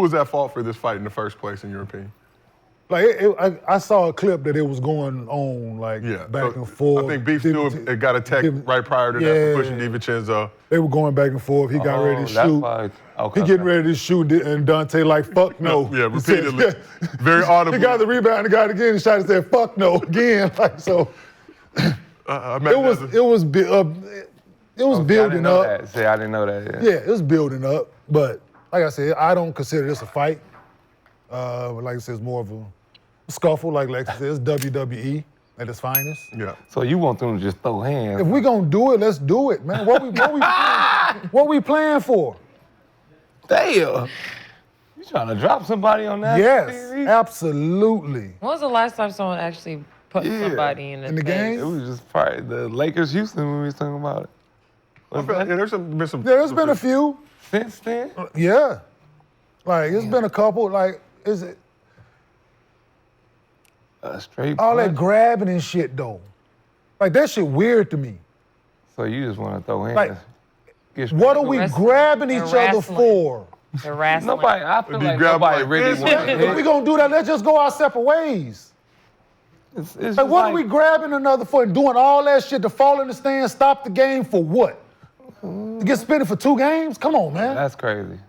was at fault for this fight in the first place, in your opinion? Like, I saw a clip that it was going on, like, back and forth. I think Beef Stewart got attacked right prior to that for pushing DiVincenzo. They were going back and forth. He got ready to shoot. He getting ready to shoot, and Donte like, fuck no. Yeah, repeatedly. Very audibly. He got the rebound and got it again and shot and said, fuck no, again. Like, so, it was building up. See, I didn't know that. Yeah, it was building up. But, like I said, I don't consider this a fight. Like I said, it's more of a scuffle, like I said, it's WWE at its finest. Yeah. So you want them to just throw hands? If we gonna do it, let's do it, man. What we playing for? Damn. You trying to drop somebody on that? Yes, TV? Absolutely. When was the last time someone actually put somebody in the game? It was just probably the Lakers-Houston when we was talking about it. There's been a few. Since then? Yeah. Like, it's been a couple, like, is it? Straight all punch? that grabbing and shit, though. Like, that shit weird to me. So you just want to throw hands? Like, what are we grabbing each other for? Harassment. Nobody, I feel like nobody really wants to hit. If we gonna do that, let's just go our separate ways. It's like, what are we grabbing another for and doing all that shit to fall in the stand, stop the game for what? To get suspended for 2 games? Come on, man. That's crazy.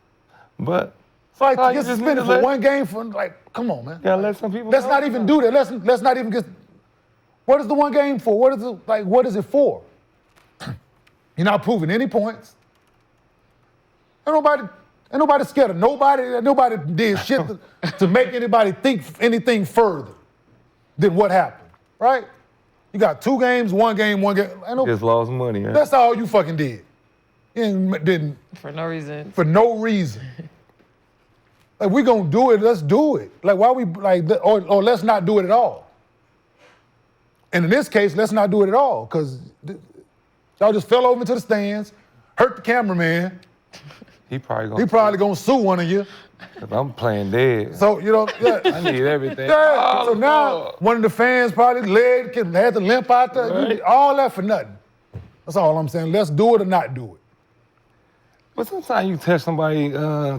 But it's like to get suspended for 1 game for, like, come on, man. Yeah, let some people. Let's not even do that. Let's not even get. What is the 1 game for? What is it like? What is it for? You're not proving any points. Ain't nobody scared of nobody. Nobody did shit to make anybody think anything further than what happened, right? You got 2 games, 1 game, 1 game. Just lost money. Huh? That's all you fucking did. You didn't. For no reason. For no reason. Like, we gonna do it, let's do it. Like, why we, like, or let's not do it at all. And in this case, let's not do it at all, because y'all just fell over into the stands, hurt the cameraman. He probably gonna sue one of you. Cause I'm playing dead. So, you know, I need everything. Yeah, so now one of the fans probably had to limp out there. Right. All that for nothing. That's all I'm saying. Let's do it or not do it. But sometimes you test somebody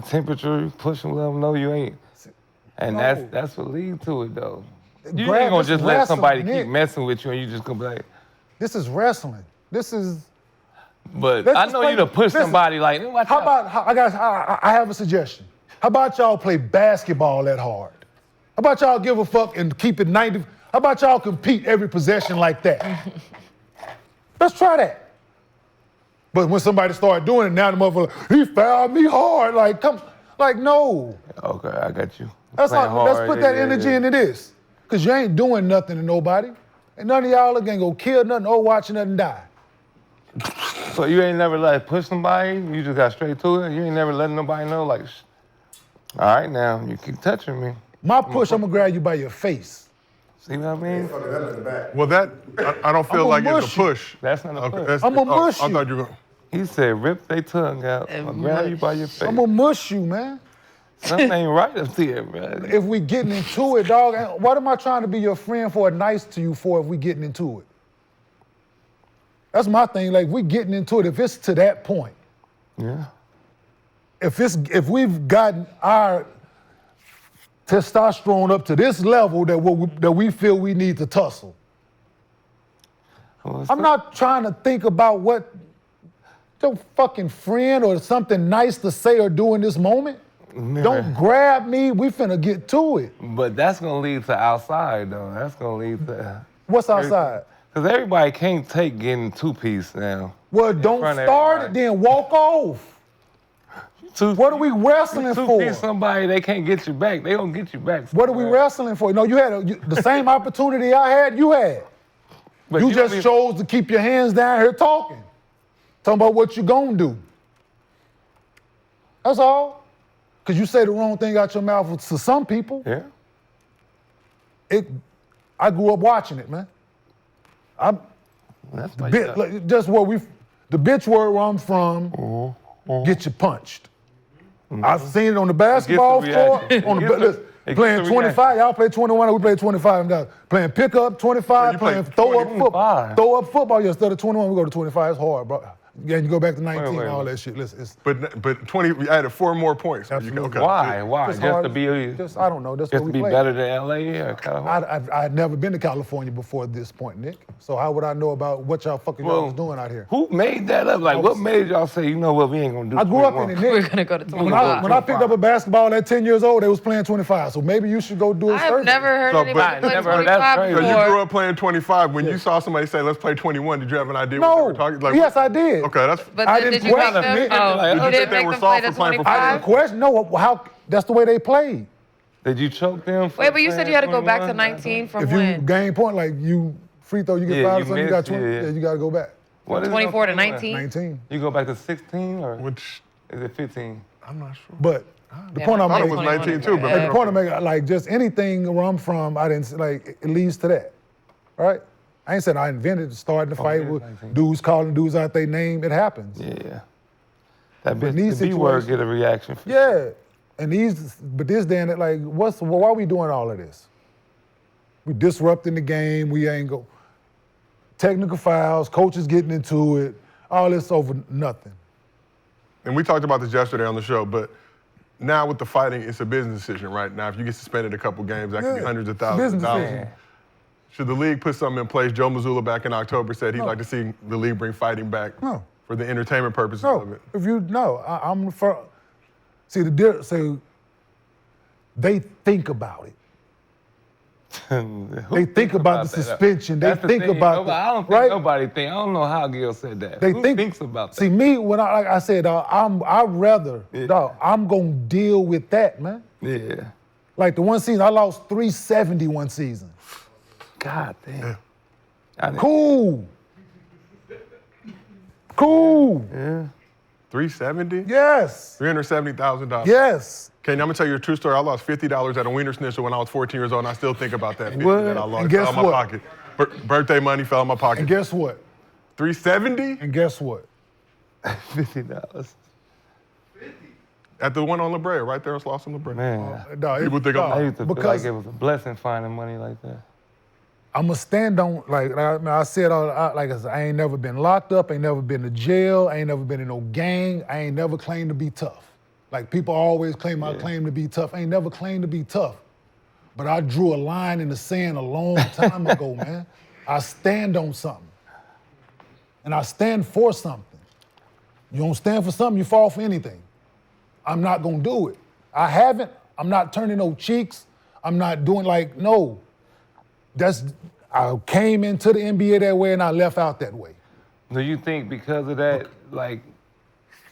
temperature, you push them, let them know you ain't. And that's what leads to it, though. You ain't gonna just let somebody keep messing with you and you just gonna be like, this is wrestling. This is. But I know you to push somebody like, how about, I have a suggestion. How about y'all play basketball that hard? How about y'all give a fuck and keep it 90? How about y'all compete every possession like that? Let's try that. But when somebody started doing it, now the motherfucker, he fouled me hard. Like, come, like, no. Okay, I got you. Let's put that energy into this. Because you ain't doing nothing to nobody. And none of y'all are going to go kill nothing or watch nothing die. So you ain't never like push somebody? You just got straight to it? You ain't never letting nobody know, like, all right now, you keep touching me. My push, I'm going to grab you by your face. See what I mean? Well, that, I don't feel like it's a push. That's not a push. I'm going to mush you. I thought you were going to. He said, rip their tongue out. I'll grab you by your face. I'm going to mush you, man. Something ain't right up there, man. If we getting into it, dog, what am I trying to be your friend for or nice to you for if we getting into it? That's my thing. Like, we getting into it, if it's to that point. Yeah. If we've gotten our testosterone up to this level that we feel we need to tussle. I'm not trying to think about what your fucking friend or something nice to say or do in this moment. Never. Don't grab me, we finna get to it. But that's gonna lead to outside, though. That's gonna lead to... What's outside? Because everybody can't take getting 2-piece now. Well, don't start it, then walk off. What are we wrestling for? 2-piece somebody, they can't get you back. They gonna get you back. What are we wrestling for? No, you had the same opportunity I had, you had. But you just chose to keep your hands down here talking about what you gonna do. That's all. Because you say the wrong thing out your mouth to some people. Yeah. I grew up watching it, man. That's just where the bitch word where I'm from, get you punched. I've seen it on the basketball court, playing 25. Y'all play 21, we play 25. Guys. Playing pickup, 25, playing throw up football. Throw up football, instead of 21, we go to 25. It's hard, bro. Yeah, you go back to 19, all that shit. Listen, it's But 20, you added 4 more points. Absolutely. Okay. Why? Why? Just Just hard- to be, just I don't know. That's just what to we be played. better than LA or California? I had never been to California before this point, Nick. So how would I know about what y'all fucking y'all was doing out here? Who made that up? Like, what made y'all say, you know what, we ain't gonna do I grew up in 21? it, Nick. We're gonna go to When 25. I picked up a basketball at 10 years old, they was playing 25. So maybe you should go do it. I've never heard So, anybody but- play Never heard that 25 phrase. So you before. grew up playing 25. When you saw somebody say, let's play 21, did you have an idea what they No. were talking? Like, Yes, I did. Okay, that's. But I then didn't did you make question them? it. Oh, Like, you you didn't think they make were them play soft the for playing for 25? Question? No, how? That's the way they played. Did you choke them? for Wait, but you said you had to go back to 21? 19 from If you when? gain point, like you free throw, you get Yeah, fouled you or something, you got missed, 20. yeah. Yeah, you got to go back. What is it 24 to on 19? 19. You go back to 16 or Which, is it 15? I'm not sure. But the Yeah, point I I'm thought it making, was 19 too, but the maybe point I'm making, like just anything where I'm from, I didn't like it leads to that, right? I ain't saying I invented starting the fight yeah, with 19. dudes calling dudes out their name. It happens. Yeah. That But bitch, these the B word situations- get a reaction. For Yeah, and but this day and that, like, why are we doing all of this? We disrupting the game. We ain't go technical fouls. Coaches getting into it. All this over nothing. And we talked about this yesterday on the show, but now with the fighting, it's a business decision, right? Now, if you get suspended a couple games, that could be Yeah, hundreds of it's a thousands of business dollars. decision. Should the league put something in place? Joe Mazzulla back in October said he'd No. like to see the league bring fighting back No. for the entertainment purposes of No, it. if you no, I'm for. See so they think about it. Who They think about the that? suspension. They That's the think thing. about I don't think right? nobody think. I don't know how Gil said that. They Who think thinks about that? See me when like I said, I'd rather Yeah. dog, I'm gonna deal with that, man. Yeah. Like the one season I lost 370 one season. God damn. I didn't- Cool. Cool. Yeah. 370? Yes. $370,000. Yes. Kenny, I'm gonna tell you a true story. I lost $50 at a Wiener Schnitzel when I was 14 years old, and I still think about that 50 What? that I lost. And It fell guess out my what? pocket. Birthday money fell out my pocket. And guess what? 370 And guess what? $50. at the one on La Brea, right there on Slauson La Brea. Man. Dog, People think I'm- I used to feel because like it was a blessing finding money like that. I'm going to stand on, like I said, like I said, I ain't never been locked up, ain't never been to jail, I ain't never been in no gang, I ain't never claimed to be tough. Like people always claim I claim to be tough. I ain't never claimed to be tough. But I drew a line in the sand a long time ago, man. I stand on something. And I stand for something. You don't stand for something, you fall for anything. I'm not gonna do it. I haven't, I'm not turning no cheeks. I'm not doing like, no. I came into the NBA that way and I left out that way. Do you think because of that, like,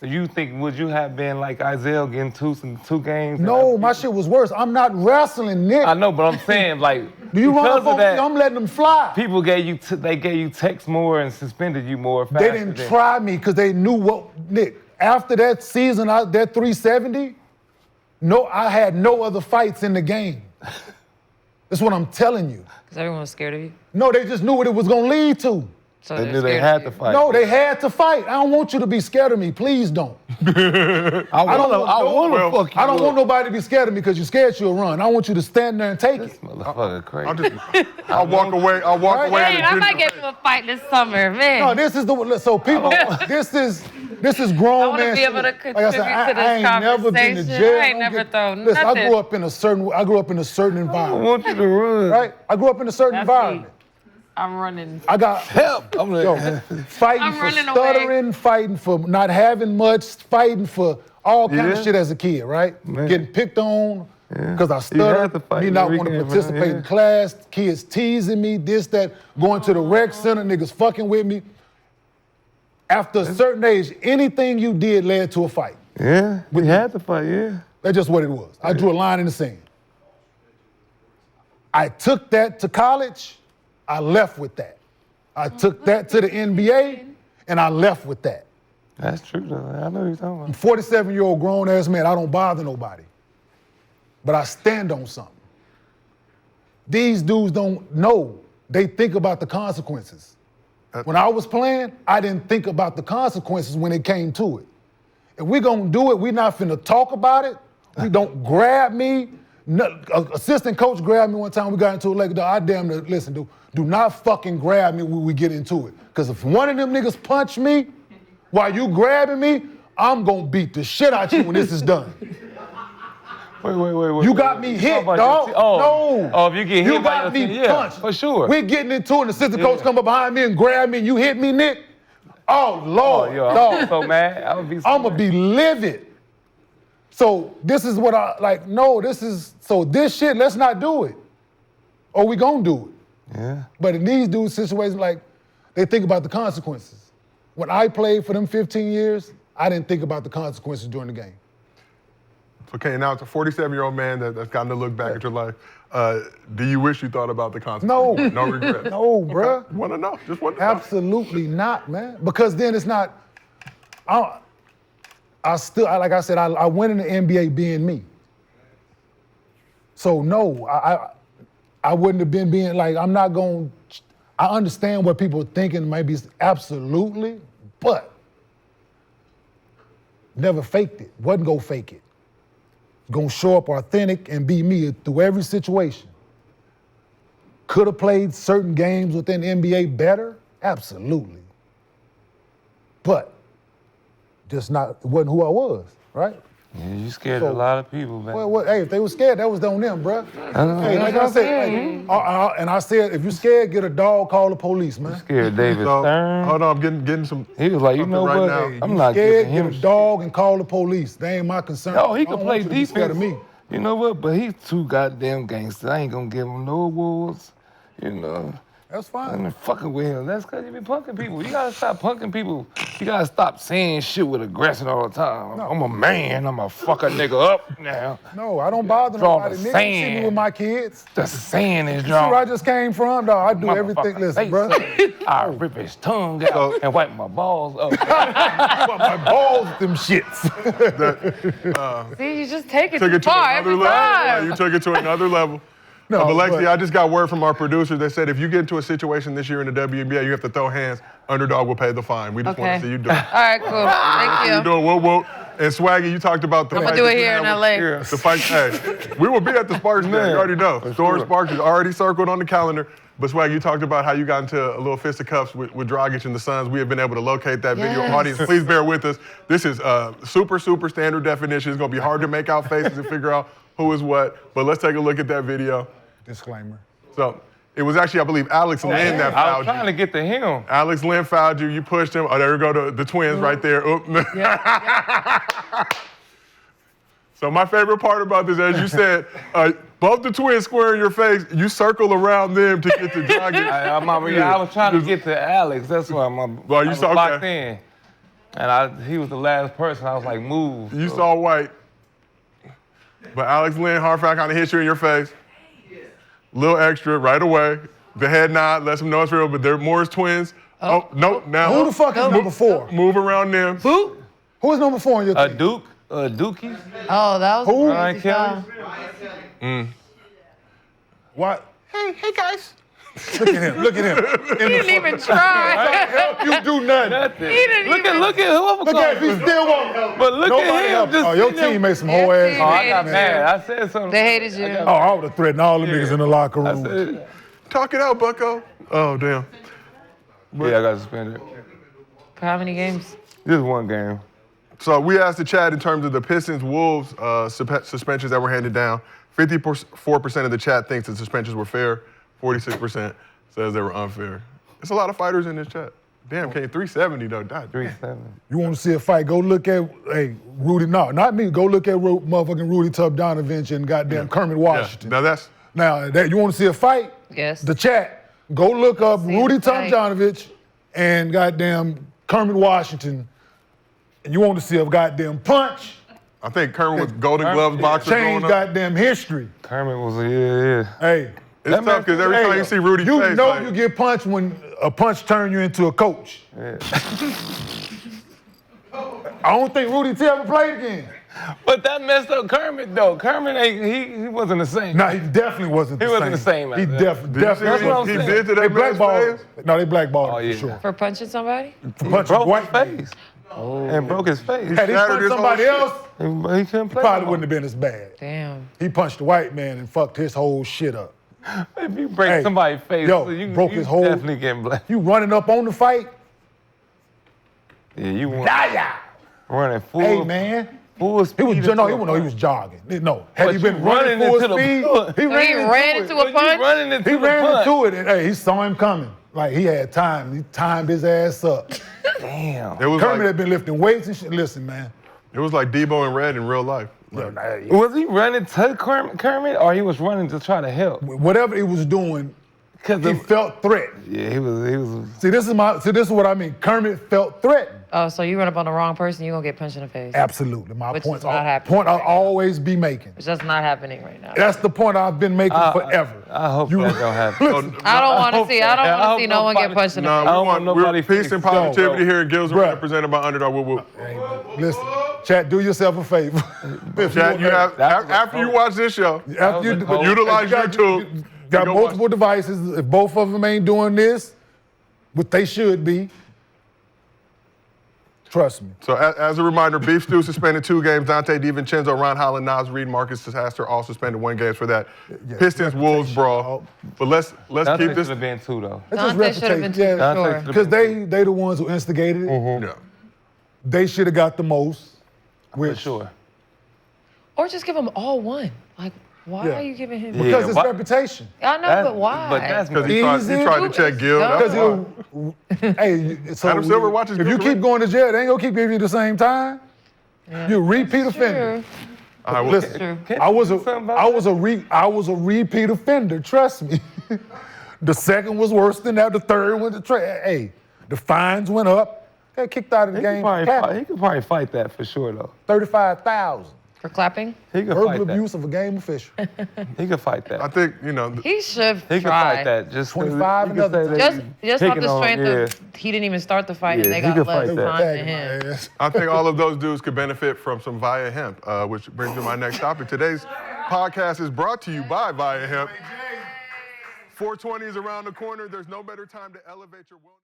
do you think would you have been like Isaiah getting two games? No, my shit was worse. I'm not wrestling, Nick. I know, but I'm saying like Do you run because up on of me? that, I'm letting them fly. people gave you they gave you text more and suspended you more. They faster didn't than- try me because they knew what, Nick, after that season, that 370, no, I had no other fights in the game. That's what I'm telling you. Because everyone was scared of you. No, they just knew what it was gonna lead to. So They they're knew they scared had of to you. fight. No, they had to fight. I don't want you to be scared of me. Please don't. I want to fuck you. I don't want nobody to be scared of me because you're scared you'll run. I want you to stand there and take it. Motherfucker crazy. I'll walk away. I'll walk Right? away. Hey, at I a might ginger- get into a fight this summer, man. No, this is the so people. this is grown I wanna man. be shit. able to Like I contribute said, to this I ain't never been to conversation. jail. I ain't never thrown Listen, I nothing. grew up in a certain I environment. want you to run. Right? I grew up in a certain That's environment. me. I'm running. I got Help! I'm like, yo, fighting I'm for running stuttering, fighting for not having much, fighting for all kind of Yeah. shit as a kid, right? Man. Getting picked on because I had to stutter, fight me not every wanting to game, participate yeah. in class, kids teasing me, this, that, going to the rec center, niggas fucking with me. After a certain age, anything you did led to a fight. yeah, we had to fight. Yeah. That's just what it was. I drew a line in the sand. I took that to college, I left with that. I took that to the NBA, and I left with that. That's true though. I know what you're talking about. 47-year-old grown-ass man, I don't bother nobody. But I stand on something. These dudes don't know. They think about the consequences. When I was playing, I didn't think about the consequences when it came to it. If we gonna do it, we not finna talk about it. We don't grab me. No, assistant coach grabbed me one time, we got into a leg. I damn near, listen, do not fucking grab me when we get into it. Because if one of them niggas punch me, While you grabbing me, I'm gonna beat the shit out you when this is done. Wait. You got me hit, dog. No. Oh, if you get hit you by got your me team, yeah, punched. for sure. We're getting into it, and the assistant coach come up behind me and grab me, and you hit me, Nick. Oh, Lord. Oh, yo, I'm so mad. I'm gonna be livid. So this is what this shit, let's not do it. Or we gonna do it. Yeah. But in these dudes' situations, like, they think about the consequences. When I played for them 15 years, I didn't think about the consequences during the game. Okay, now it's a 47-year-old man that's gotten to look back at your life. Do you wish you thought about the consequences? No regret? No, bruh. Okay. Want to know? Just want to know. Absolutely not, man. Because then it's not, like I said, I went in the NBA being me. So no, I wouldn't have been being like, I understand what people are thinking maybe absolutely, but never faked it. Wasn't gonna fake it. Gonna show up authentic and be me through every situation. Could have played certain games within the NBA better? Absolutely. But it wasn't who I was, right? Yeah, you scared a lot of people, man. Well, hey, if they were scared, that was on them, bro. Hey, like I said, and I said, if you're scared, get a dog, call the police, man. You scared David Stern. Hold on, I'm getting some. He was like, you know right what? now. Hey, I'm not scared, giving him get a dog and call the police. They ain't my concern. No, he I can don't play want you to be scared of defense. me. You know what? But he's too goddamn gangster. I ain't gonna give him no awards. You know. That's I'm fine. fucking with him. That's because you be punking people. You gotta stop punking people. You gotta stop saying shit with aggression all the time. I'm a man. I'm a fuck a nigga up now. No, I don't bother Draw nobody. the Nigga, you see me sand. with my kids. The sand is See where I drawn. just came from? No, I do everything. Listen, bro. I rip his tongue out and wipe my balls up. My balls with them shits. See, you just take it Took too it to far another every level. time. You took it to another level. No, but Lexi, but- I just got word from our producers. They said if you get into a situation this year in the WNBA, you have to throw hands. Underdog will pay the fine. We just want Okay. to see you do it. All right, cool. Thank You you. doing whoa. And Swaggy, you talked about the I'm fight gonna do that it you here in had LA. with- The fight, hey, we will be at the Sparks game. You already know. Storm Sparks is already circled on the calendar. But Swaggy, you talked about how you got into a little fisticuffs with Dragic and the Suns. We have been able to locate that video. Yes. Audience, please bear with us. This is super standard definition. It's gonna be hard to make out faces and figure out who is what. But let's take a look at that video. Disclaimer. So it was actually, I believe, Alex Lynn that I was fouled trying you. to get to him. Alex Lynn fouled you. You pushed him. Oh, there we go. The twins right there. Oop. So my favorite part about this, as you said, both the twins square in your face. You circle around them to get to Dragic. I was trying to get to Alex. That's why I was saw- locked okay. in. And he was the last person. I was like, move. You saw white. But Alex Lynn, hard foul, kind of hit you in your face. Little extra right away. The head nod lets them know it's real, but they're Moore's twins. Oh, no, now. Who the fuck is number 4? Move around them. Who? Who is number 4 in your team? Dookie. Oh, that was Who? Ryan crazy Kelly. What? Hey guys. Look at him. Look at him. He didn't even try. Help you do nothing. He didn't Look even. at whoever Look at him. He still won't help. But look Nobody at him. help. Just Oh, your sitting there. team made some whole ass. Oh, I got Man. mad. I said something. They hated you. Oh, I would have threatened all the niggas in the locker I room. said, Talk it out, bucko. Oh, damn. yeah, I got suspended. For how many games? Just one game. So we asked the chat in terms of the Pistons-Wolves suspensions that were handed down. 54% of the chat thinks the suspensions were fair. 46% says they were unfair. There's a lot of fighters in this chat. Damn, Kenyon, 370 though. God, 3-7. You want to see a fight? Go look at, Rudy. No, not me. Go look at motherfucking Rudy Tubdonovich and goddamn Kermit Washington. Now that's Now, you want to see a fight? Yes. The chat. Go look up See Rudy the fight. Tubdonovich and goddamn Kermit Washington. And you want to see a goddamn punch? I think Kermit was Golden Gloves boxer Change growing up. goddamn history. Kermit was yeah. Hey. It's tough because every time you see Rudy's you face, know like, you get punched when a punch turn you into a coach. Yeah. I don't think Rudy T ever played again. But that messed up Kermit though. Kermit ain't he wasn't the same. No, he definitely wasn't the He same. wasn't the same He after that. definitely That's what I'm he saying. did to They that man's blackballed. face. No, they blackballed Oh, him yeah. for sure. For punching somebody? For punching Broke white his man. face. And broke his face. Had he Shattered punched his whole somebody shit. else, He couldn't play. probably no wouldn't have been as bad. Damn. He punched the white man and fucked his whole shit up. more. If you break Hey, somebody's face, yo, you broke his whole- definitely getting black. You running up on the fight, Yeah, you want Yeah. running full. Hey, man. Full speed. He was jogging. No, had But he been you running full into the speed, punch. he ran into it. a punch? He ran into it, and hey, he saw him coming. Like, he had time. He timed his ass up. Damn. It was Kermit like, had been lifting weights and shit. Listen, man. it was like Debo and Red in real life. Like, Was he running to Kermit or he was running to try to help? Whatever he was doing, Because he felt threatened. Yeah, he was. See, this is what I mean. Kermit felt threatened. Oh, so you run up on the wrong person, you're gonna get punched in the face. Absolutely. My Which point is not happening I'll right now. always be making. Which that's not happening right now. That's the point I've been making forever. I hope that don't happen. Listen, I don't want to hope see. so. I don't I want to hope see no one get nobody- punched in the No, face. we don't want want nobody we're peace and positivity Yo, here in Gilbert, bruh. represented by Underdog. Whoop, whoop. listen, chat, do yourself a favor. Chat, you have after you watch this show, After you utilize YouTube. You got go multiple watch. devices. If both of them ain't doing this, what they should be, trust me. So as a reminder, Beef Stew suspended 2 games. Donte DiVincenzo, Ron Holland, Nas Reed, Marcus Disaster all suspended 1 game for that Pistons-Wolves brawl. But let's Dante keep this. should have been 2 though. It's just Dante should have been reputation. too, Yeah, Dante sure. should've because they the ones who instigated it. Yeah. They should have got the most. For Which, sure. Or just give them all one. Like, why Yeah. are you giving him? Yeah. Because it's why- reputation. I know, but why? But that's Because me. he tried Easy. to check Gil. No. That's Because why. hey, so Adam Silver watches if you Gilbert. keep going to jail, they ain't gonna keep giving you the same time. You a repeat offender. True. All right, well, Listen, True. I was Something about a repeat offender. Trust me. The second was worse than that. The third one, hey, the fines went up. Got kicked out of the He could game. probably fight that for sure though. 35,000. For clapping? He could Verbal fight abuse of a game official. that. He could fight I that. think, He should He could try. fight that. Just 25 you could another say time. that Just he's off the picking on- strength yeah. of he didn't even start the fight Yeah, and they he got could less fight that. time than Tagging him. my ass. I think all of those dudes could benefit from some Via Hemp, which brings me to my next topic. Today's podcast is brought to you by Via Hemp. 420 is around the corner. There's no better time to elevate your wellness.